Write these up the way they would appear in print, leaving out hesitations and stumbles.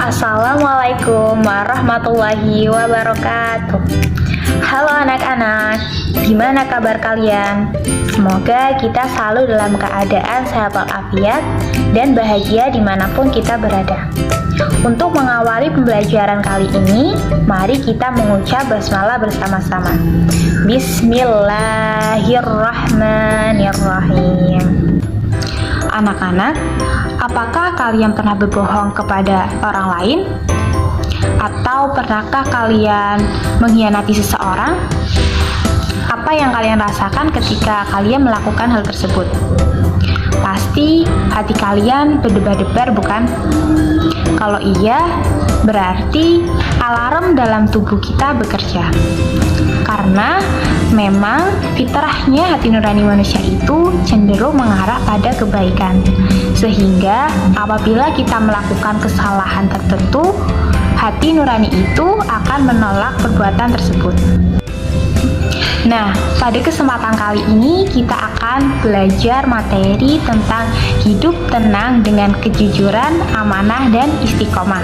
Assalamualaikum warahmatullahi wabarakatuh. Halo anak-anak, gimana kabar kalian? Semoga kita selalu dalam keadaan sehat walafiat dan bahagia dimanapun kita berada. Untuk mengawali pembelajaran kali ini, mari kita mengucap basmalah bersama-sama. Bismillahirrahmanirrahim. Anak-anak, apakah kalian pernah berbohong kepada orang lain? Atau pernahkah kalian mengkhianati seseorang? Apa yang kalian rasakan ketika kalian melakukan hal tersebut? Pasti hati kalian berdebar-debar, bukan? Kalau iya, berarti alarm dalam tubuh kita bekerja. Karena memang fitrahnya hati nurani manusia itu cenderung mengarah pada kebaikan. Sehingga apabila kita melakukan kesalahan tertentu, hati nurani itu akan menolak perbuatan tersebut. Nah, pada kesempatan kali ini kita akan belajar materi tentang hidup tenang dengan kejujuran, amanah, dan istiqomah.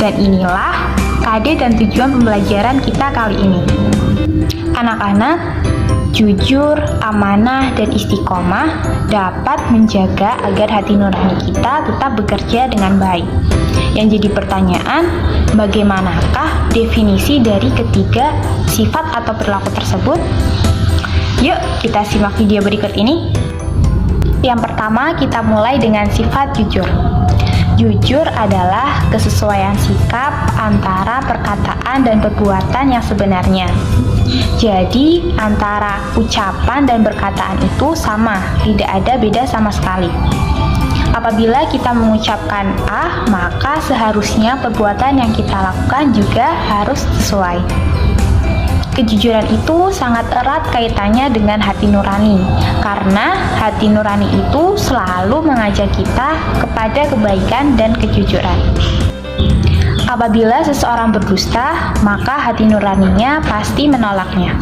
Dan inilah kade dan tujuan pembelajaran kita kali ini. Anak-anak, jujur, amanah, dan istiqomah dapat menjaga agar hati nurani kita tetap bekerja dengan baik. Yang jadi pertanyaan, bagaimanakah definisi dari ketiga sifat atau perilaku tersebut? Yuk, kita simak video berikut ini. Yang pertama, kita mulai dengan sifat jujur. Jujur adalah kesesuaian sikap antara perkataan dan perbuatan yang sebenarnya. Jadi, antara ucapan dan perkataan itu sama, tidak ada beda sama sekali. Apabila kita mengucapkan A, maka seharusnya perbuatan yang kita lakukan juga harus sesuai. Kejujuran itu sangat erat kaitannya dengan hati nurani, karena hati nurani itu selalu mengajak kita kepada kebaikan dan kejujuran. Apabila seseorang berdusta, maka hati nuraninya pasti menolaknya.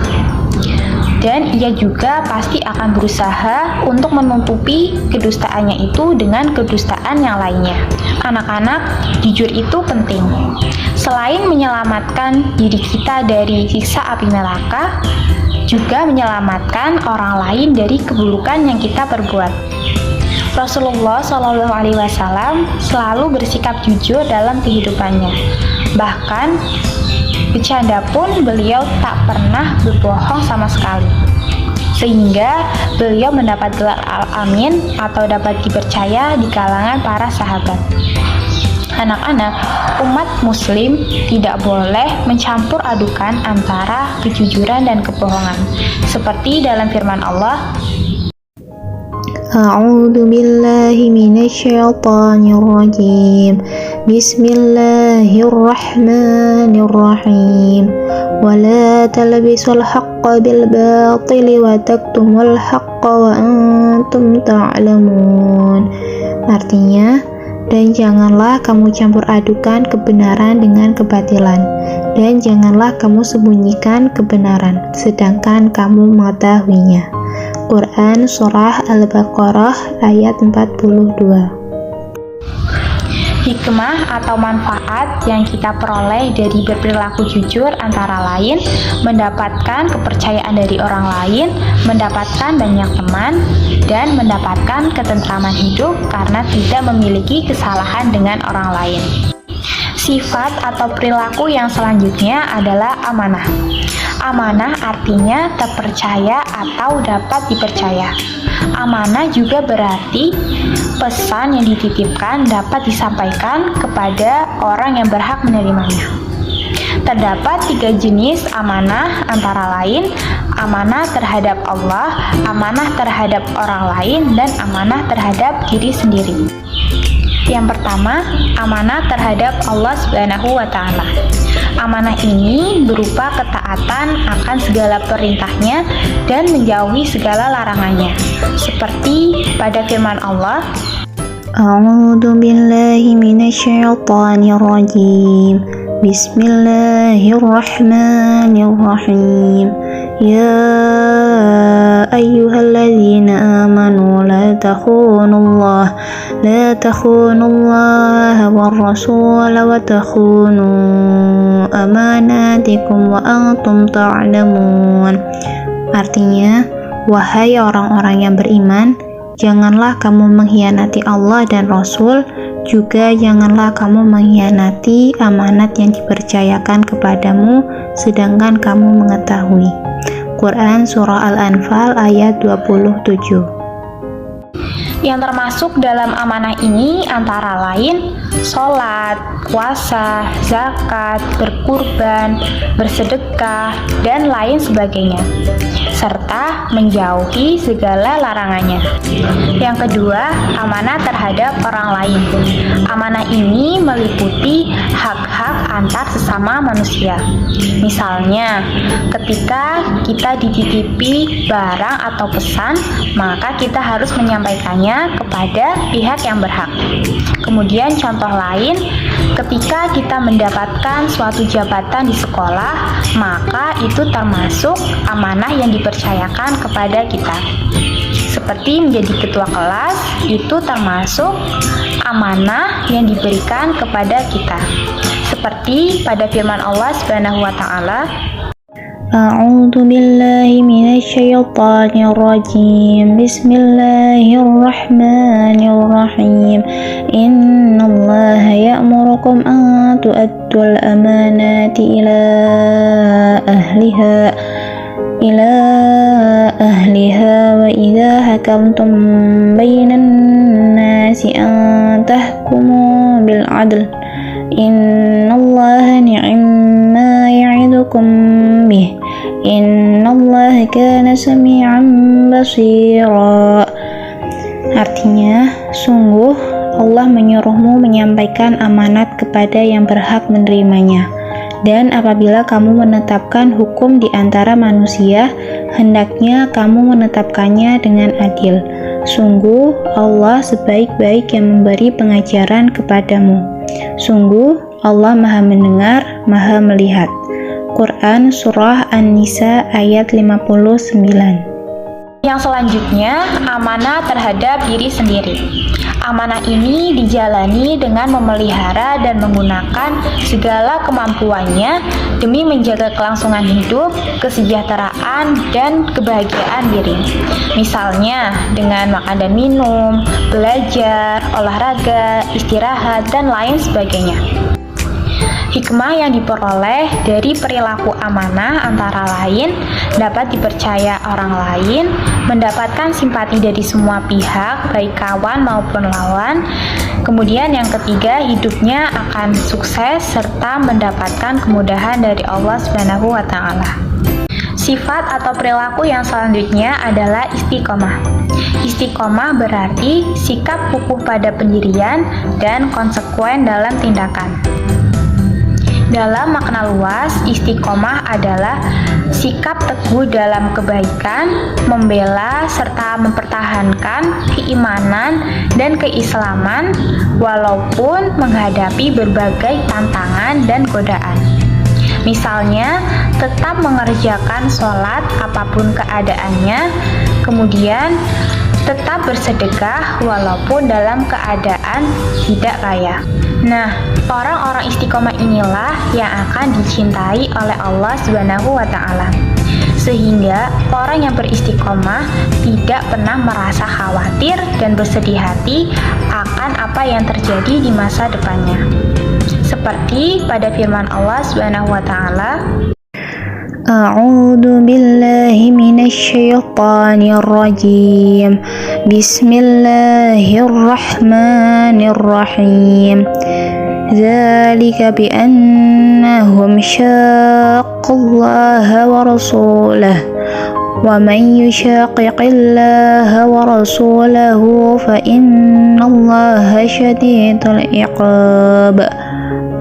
Dan ia juga pasti akan berusaha untuk menutupi kedustaannya itu dengan kedustaan yang lainnya. Anak-anak, jujur itu penting. Selain menyelamatkan diri kita dari siksa api neraka, juga menyelamatkan orang lain dari keburukan yang kita perbuat. Rasulullah SAW selalu bersikap jujur dalam kehidupannya. Bahkan bercanda pun beliau tak pernah berbohong sama sekali, sehingga beliau mendapat gelar Al-Amin atau dapat dipercaya di kalangan para sahabat. Anak-anak, umat muslim tidak boleh mencampur adukan antara kejujuran dan kebohongan, seperti dalam firman Allah, A'udzu billahi minasyaitonir rajim. Bismillahirrahmanirrahim. Wa la talbisul haqqo bil batili wa taktumul haqqo wa antum ta'lamun. Artinya, dan janganlah kamu campur adukan kebenaran dengan kebatilan, dan janganlah kamu sembunyikan kebenaran sedangkan kamu mengetahuinya. Quran Surah Al-Baqarah ayat 42. Hikmah atau manfaat yang kita peroleh dari berperilaku jujur antara lain mendapatkan kepercayaan dari orang lain, mendapatkan banyak teman, dan mendapatkan ketentraman hidup karena tidak memiliki kesalahan dengan orang lain. Sifat atau perilaku yang selanjutnya adalah amanah. Amanah artinya terpercaya atau dapat dipercaya. Amanah juga berarti pesan yang dititipkan dapat disampaikan kepada orang yang berhak menerimanya. Terdapat 3 jenis amanah, antara lain amanah terhadap Allah, amanah terhadap orang lain, dan amanah terhadap diri sendiri. Yang pertama, amanah terhadap Allah Subhanahu wa Ta'ala. Amanah ini berupa ketaatan akan segala perintahnya dan menjauhi segala larangannya, seperti pada firman Allah, A'udzu billahi minasyaitonir rajim. Bismillahirrahmanirrahim. Ya ayyuhalladzina amanu la takhunullaha war rasul wa takhunu amanatikum wa antum ta'lamun. Artinya, wahai orang-orang yang beriman, janganlah kamu mengkhianati Allah dan Rasul, juga janganlah kamu mengkhianati amanat yang dipercayakan kepadamu sedangkan kamu mengetahui. Quran Surah Al-Anfal ayat 27. Yang termasuk dalam amanah ini antara lain sholat, puasa, zakat, berkurban, bersedekah, dan lain sebagainya, serta menjauhi segala larangannya. Yang kedua, amanah terhadap orang lain. Amanah ini meliputi hak-hak antar sesama manusia. Misalnya, ketika kita dititipi barang atau pesan, maka kita harus menyampaikannya kepada pihak yang berhak. Kemudian contoh lain, ketika kita mendapatkan suatu jabatan di sekolah, maka itu termasuk amanah yang dipercayakan kepada kita. Seperti menjadi ketua kelas, itu termasuk amanah yang diberikan kepada kita. Seperti pada firman Allah Subhanahu wa taala, A'udzu billahi minasyaitonir rajim. Bismillahirrahmanirrahim. Innallaha ya'murukum an tu'addul amanati ila ahliha wa idza hakamtum bainan nasi an tahkumu bil 'adl. Innallaha ni'ma ya'idukum bih. Innallaha kana sami'an basira. Artinya, sungguh Allah menyuruhmu menyampaikan amanat kepada yang berhak menerimanya. Dan apabila kamu menetapkan hukum di antara manusia, hendaknya kamu menetapkannya dengan adil. Sungguh Allah sebaik-baik yang memberi pengajaran kepadamu. Sungguh Allah Maha mendengar, Maha melihat. Quran Surah An-Nisa ayat 59. Yang selanjutnya, amanah terhadap diri sendiri. Amanah ini dijalani dengan memelihara dan menggunakan segala kemampuannya demi menjaga kelangsungan hidup, kesejahteraan, dan kebahagiaan diri. Misalnya, dengan makan dan minum, belajar, olahraga, istirahat, dan lain sebagainya. Hikmah yang diperoleh dari perilaku amanah antara lain dapat dipercaya orang lain, mendapatkan simpati dari semua pihak, baik kawan maupun lawan. Kemudian yang ketiga, hidupnya akan sukses serta mendapatkan kemudahan dari Allah Subhanahu wa taala. Sifat atau perilaku yang selanjutnya adalah istiqomah. Istiqomah berarti sikap kukuh pada pendirian dan konsekuen dalam tindakan. Dalam makna luas, istiqomah adalah sikap teguh dalam kebaikan, membela serta mempertahankan keimanan dan keislaman walaupun menghadapi berbagai tantangan dan godaan. Misalnya, tetap mengerjakan sholat apapun keadaannya, kemudian tetap bersedekah walaupun dalam keadaan tidak kaya. Nah, orang-orang istiqomah inilah yang akan dicintai oleh Allah Subhanahu wa taala. Sehingga orang yang beristiqomah tidak pernah merasa khawatir dan bersedih hati akan apa yang terjadi di masa depannya. Seperti pada firman Allah Subhanahu wa taala, A'udzu billahi minasyaitonir rajim. Bismillahirrahmanirrahim. Dzalika bi annahum syaqqallaha wa rasulahu wa man yushaqiqillaha wa rasulahu fa innallaha syadidul iqab.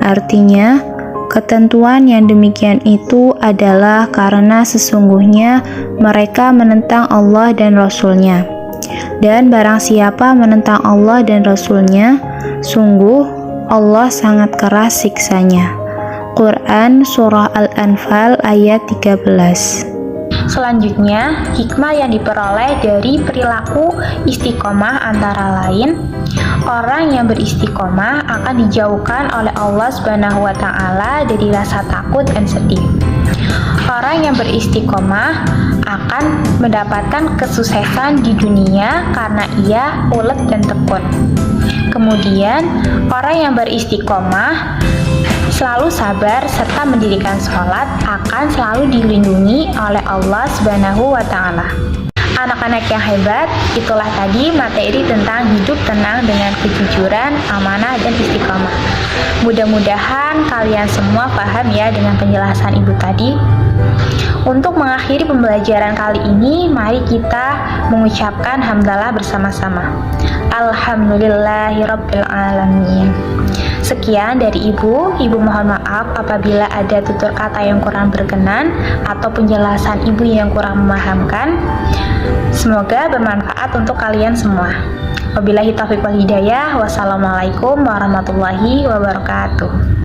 Artinya, ketentuan yang demikian itu adalah karena sesungguhnya mereka menentang Allah dan Rasul-Nya. Dan barang siapa menentang Allah dan Rasul-Nya, sungguh Allah sangat keras siksanya. Quran Surah Al-Anfal ayat 13. Selanjutnya, hikmah yang diperoleh dari perilaku istiqomah antara lain, orang yang beristiqomah akan dijauhkan oleh Allah Subhanahu wa taala dari rasa takut dan sedih. Orang yang beristiqomah akan mendapatkan kesuksesan di dunia karena ia ulet dan tekun. Kemudian, orang yang beristiqomah selalu sabar serta mendirikan sholat akan selalu dilindungi oleh Allah Subhanahu wa taala. Anak-anak yang hebat, itulah tadi materi tentang hidup tenang dengan kejujuran, amanah, dan istiqomah. Mudah-mudahan kalian semua paham ya dengan penjelasan ibu tadi. Untuk mengakhiri pembelajaran kali ini, mari kita mengucapkan hamdalah bersama-sama. Alhamdulillahirabbil alamin. Sekian dari Ibu mohon maaf apabila ada tutur kata yang kurang berkenan atau penjelasan Ibu yang kurang memahamkan. Semoga bermanfaat untuk kalian semua. Wabillahi taufiq wal hidayah. Wassalamualaikum warahmatullahi wabarakatuh.